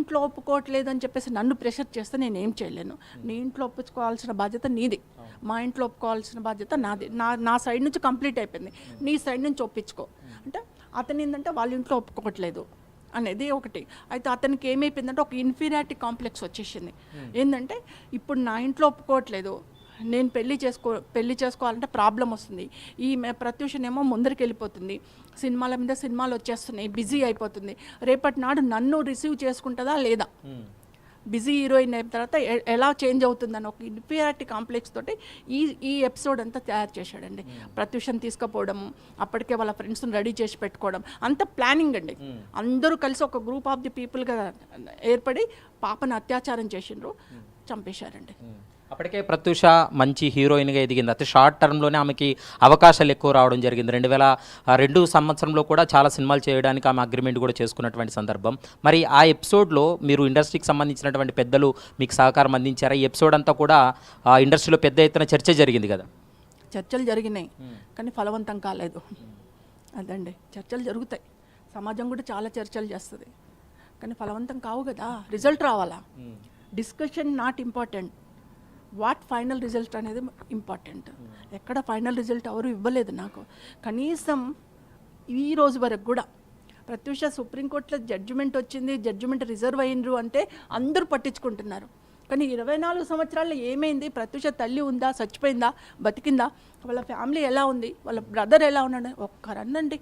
ఇంట్లో ఒప్పుకోవట్లేదు అని చెప్పేసి నన్ను ప్రెషర్ చేస్తే నేను ఏం చేయలేను. నీ ఇంట్లో ఒప్పుకోవాల్సిన బాధ్యత నీది, మా ఇంట్లో ఒప్పుకోవాల్సిన బాధ్యత నాది. నా సైడ్ నుంచి కంప్లీట్ అయిపోయింది, నీ సైడ్ నుంచి ఒప్పించుకో అంటే అతను ఏంటంటే వాళ్ళ ఇంట్లో ఒప్పుకోవట్లేదు అనేది ఒకటి. అయితే అతనికి ఏమైపోయిందంటే ఒక ఇన్ఫీరియారిటీ కాంప్లెక్స్ వచ్చేసింది. ఏంటంటే ఇప్పుడు నా ఇంట్లో ఒప్పుకోవట్లేదు, నేను పెళ్లి చేసుకోవాలంటే ప్రాబ్లం వస్తుంది. ఈ ప్రత్యూషనేమో ముందరికి వెళ్ళిపోతుంది, సినిమాల మీద సినిమాలు వచ్చేస్తున్నాయి, బిజీ అయిపోతుంది. రేపటి నాడు నన్ను రిసీవ్ చేసుకుంటుందా లేదా, బిజీ హీరోయిన్ అయిన తర్వాత ఎలా చేంజ్ అవుతుందని ఒక ఇన్ఫీరియారిటీ కాంప్లెక్స్ తోటి ఈ ఎపిసోడ్ అంతా తయారు చేశాడండి. ప్రత్యూషను తీసుకుపోవడం, అప్పటికే వాళ్ళ ఫ్రెండ్స్ని రెడీ చేసి పెట్టుకోవడం, అంత ప్లానింగ్ అండి. అందరూ కలిసి ఒక గ్రూప్ ఆఫ్ ది పీపుల్గా ఏర్పడి పాపను అత్యాచారం చేసిండ్రు, చంపేశారండి. అప్పటికే ప్రత్యూష మంచి హీరోయిన్గా ఎదిగింది. అయితే షార్ట్ టర్మ్లోనే ఆమెకి అవకాశాలు ఎక్కువ రావడం జరిగింది. 2002 సంవత్సరంలో కూడా చాలా సినిమాలు చేయడానికి ఆమె అగ్రిమెంట్ కూడా చేసుకున్నటువంటి సందర్భం. మరి ఆ ఎపిసోడ్లో మీరు ఇండస్ట్రీకి సంబంధించినటువంటి పెద్దలు మీకు సహకారం అందించారా? ఈ ఎపిసోడ్ అంతా కూడా ఇండస్ట్రీలో పెద్ద ఎత్తున చర్చ జరిగింది కదా? చర్చలు జరిగినాయి కానీ ఫలవంతం కాలేదు. అదండి, చర్చలు జరుగుతాయి, సమాజం కూడా చాలా చర్చలు చేస్తుంది కానీ ఫలవంతం కావు కదా. రిజల్ట్ రావాలా. Discussion not important, what final result అనేది ఇంపార్టెంట్. ఎక్కడ ఫైనల్ రిజల్ట్ ఎవరు ఇవ్వలేదు నాకు. కనీసం ఈ రోజు వరకు కూడా ప్రత్యూష సుప్రీంకోర్టులో జడ్జిమెంట్ వచ్చింది, జడ్జిమెంట్ రిజర్వ్ అయినరు అంటే అందరూ పట్టించుకుంటున్నారు. కానీ 24 సంవత్సరాల్లో ఏమైంది? ప్రత్యూష తల్లి ఉందా, చచ్చిపోయిందా, బతికిందా, వాళ్ళ ఫ్యామిలీ ఎలా ఉంది, వాళ్ళ బ్రదర్ ఎలా ఉన్నాడు? ఒక్కరన్నండి,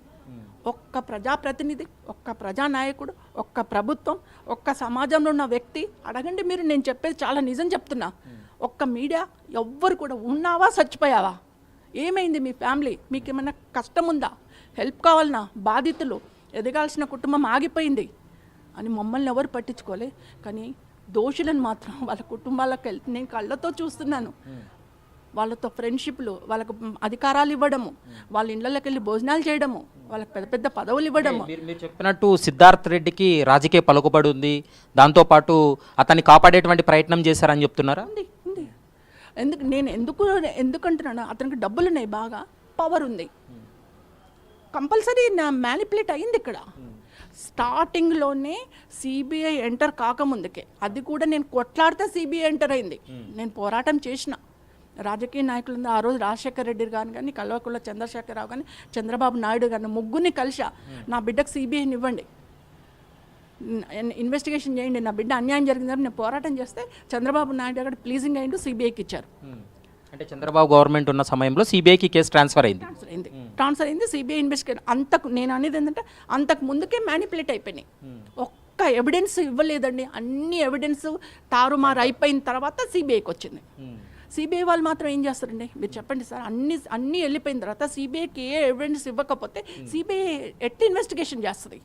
ఒక్క ప్రజాప్రతినిధి, ఒక్క ప్రజానాయకుడు, ఒక్క ప్రభుత్వం, ఒక్క సమాజంలో ఉన్న వ్యక్తి అడగండి మీరు. నేను చెప్పేది చాలా నిజం చెప్తున్నా. ఒక్క మీడియా ఎవ్వరు కూడా ఉన్నావా, చచ్చిపోయావా, ఏమైంది మీ ఫ్యామిలీ, మీకు ఏమైనా కష్టం ఉందా, హెల్ప్ కావాలన్నా, బాధితులు, ఎదగాల్సిన కుటుంబం ఆగిపోయింది అని మమ్మల్ని ఎవరు పట్టించుకోలే. కానీ దోషులను మాత్రం వాళ్ళ కుటుంబాలకు వెళ్తే నేను కళ్ళతో చూస్తున్నాను. వాళ్ళతో ఫ్రెండ్షిప్లు, వాళ్ళకు అధికారాలు ఇవ్వడము, వాళ్ళ ఇళ్ళకి వెళ్ళి భోజనాలు చేయడము, వాళ్ళకి పెద్ద పెద్ద పదవులు ఇవ్వడము. మీరు చెప్పినట్టు సిద్ధార్థ్ రెడ్డికి రాజకీయ పలుకుబడి ఉంది, దాంతోపాటు అతన్ని కాపాడేటువంటి ప్రయత్నం చేశారని చెప్తున్నారా? ఉంది. నేను ఎందుకంటున్నాను, అతనికి డబ్బులు ఉన్నాయి, బాగా పవర్ ఉంది, కంపల్సరీ నా మ్యానిపులేట్ అయింది ఇక్కడ. స్టార్టింగ్లోనే సిబిఐ ఎంటర్ కాకముందుకే, అది కూడా నేను కొట్లాడితే సిబిఐ ఎంటర్ అయింది. నేను పోరాటం చేసిన రాజకీయ నాయకులు ఆ రోజు రాజశేఖర రెడ్డి గారు కానీ, కల్వకుంట్ల చంద్రశేఖరరావు కానీ, చంద్రబాబు నాయుడు గారిని ముగ్గురిని కలిసా, నా బిడ్డకు సిబిఐని ఇవ్వండి, ఇన్వెస్టిగేషన్ చేయండి, నా బిడ్డ అన్యాయం జరిగిందని నేను పోరాటం చేస్తే చంద్రబాబు నాయుడు గారు ప్లీజింగ్ అయ్యిండు, సిబిఐకి ఇచ్చారు. అంటే చంద్రబాబు గవర్నమెంట్ ఉన్న సమయంలో సిబిఐకి కేసు ట్రాన్స్ఫర్ అయింది. సిబిఐ ఇన్వెస్టిగేషన్ నేను అనేది ఏంటంటే అంతకు ముందుకే మ్యానిపులేట్ అయిపోయినాయి. ఒక్క ఎవిడెన్స్ ఇవ్వలేదండి, అన్ని ఎవిడెన్స్ తారుమారు అయిపోయిన తర్వాత సిబిఐకి వచ్చింది. సిబిఐ వాళ్ళు మాత్రం ఏం చేస్తారండి మీరు చెప్పండి సార్? అన్నీ వెళ్ళిపోయిన తర్వాత సిబిఐకి ఏ ఎవిడెన్స్ ఇవ్వకపోతే సిబిఐ ఎట్టి ఇన్వెస్టిగేషన్ చేస్తుంది?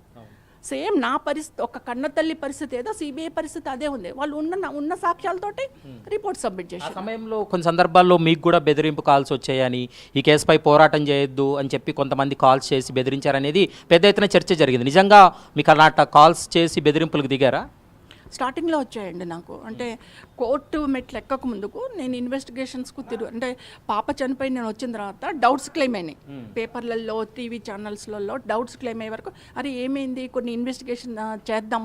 సేమ్ నా పరిస్థితి, ఒక కన్న తల్లి పరిస్థితి ఏదో సిబిఐ పరిస్థితి అదే ఉంది. వాళ్ళు ఉన్న సాక్ష్యాలతోటి రిపోర్ట్ సబ్మిట్ చేశారు. ఆ సమయంలో కొన్ని సందర్భాల్లో మీకు కూడా బెదిరింపు కాల్స్ వచ్చాయని, ఈ కేసుపై పోరాటం చేయొద్దు అని చెప్పి కొంతమంది కాల్స్ చేసి బెదిరించారనేది పెద్ద ఎత్తున చర్చ జరిగింది. నిజంగా మీకు అలాంటి కాల్స్ చేసి బెదిరింపులకు దిగారా? స్టార్టింగ్లో వచ్చాయండి నాకు. అంటే కోర్టు మెట్లు ఎక్కక ముందుకు నేను ఇన్వెస్టిగేషన్స్కు అంటే పాప చనిపోయి నేను వచ్చిన తర్వాత డౌట్స్ క్లెయిమ్ అయినాయి పేపర్లలో, టీవీ ఛానల్స్లలో డౌట్స్ క్లెయిమ్ అయ్యే వరకు, అరే ఏమైంది, కొన్ని ఇన్వెస్టిగేషన్ చేద్దాం,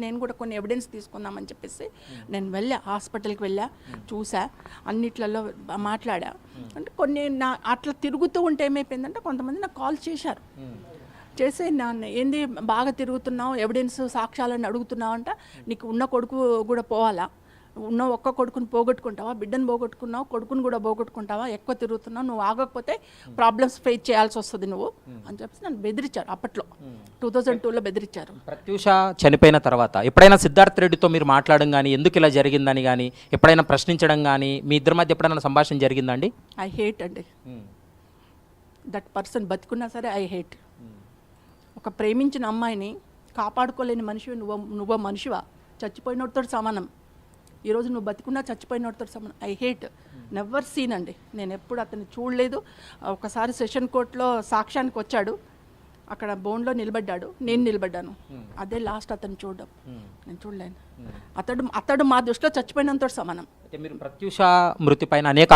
నేను కూడా కొన్ని ఎవిడెన్స్ తీసుకుందామని చెప్పేసి నేను హాస్పిటల్కి వెళ్ళా, చూసా, అన్నిట్లలో మాట్లాడా. అంటే కొన్ని అట్లా తిరుగుతూ ఉంటే ఏమైపోయిందంటే కొంతమంది నాకు కాల్ చేశారు, చేసే నాన్న ఏంది బాగా తిరుగుతున్నావు, ఎవిడెన్స్ సాక్ష్యాలను అడుగుతున్నావు అంట, నీకు ఉన్న కొడుకు కూడా పోవాలా, ఉన్న ఒక్క కొడుకుని పోగొట్టుకుంటావా, బిడ్డను పోగొట్టుకున్నావు, కొడుకుని కూడా పోగొట్టుకుంటావా, ఎక్కువ తిరుగుతున్నావు, నువ్వు ఆగకపోతే ప్రాబ్లమ్స్ ఫేస్ చేయాల్సి వస్తుంది నువ్వు అని చెప్పి నన్ను బెదిరించారు. అప్పట్లో 2002లో బెదిరించారు. ప్రత్యూష చనిపోయిన తర్వాత ఎప్పుడైనా సిద్ధార్థ్ రెడ్డితో మీరు మాట్లాడడం కానీ, ఎందుకు ఇలా జరిగిందని కానీ, ఎప్పుడైనా ప్రశ్నించడం కానీ, మీ ఇద్దరి మధ్య ఎప్పుడైనా సంభాషణ జరిగిందండి? ఐ హేట్ అండి దట్ పర్సన్. బతుకున్నా సరే ఐ హేట్. ఒక ప్రేమించిన అమ్మాయిని కాపాడుకోలేని మనిషి నువ్వు మనిషివా? చచ్చిపోయినోడితో సమానం. ఈరోజు నువ్వు బతికున్నా చచ్చిపోయినోడితో సమానం. ఐ హేట్, నెవర్ సీన్ అండి. నేను ఎప్పుడు అతన్ని చూడలేదు. ఒకసారి సెషన్ కోర్టులో సాక్ష్యానికి వచ్చాడు, అక్కడ బోన్లో నిలబడ్డాడు, నేను నిలబడ్డాను, అదే లాస్ట్ అతను చూడడం. నేను చూడలేను. అతడు మా దృష్టిలో చచ్చిపోయినంత సమానం. మీరు ప్రత్యూష మృతి పైన అనేక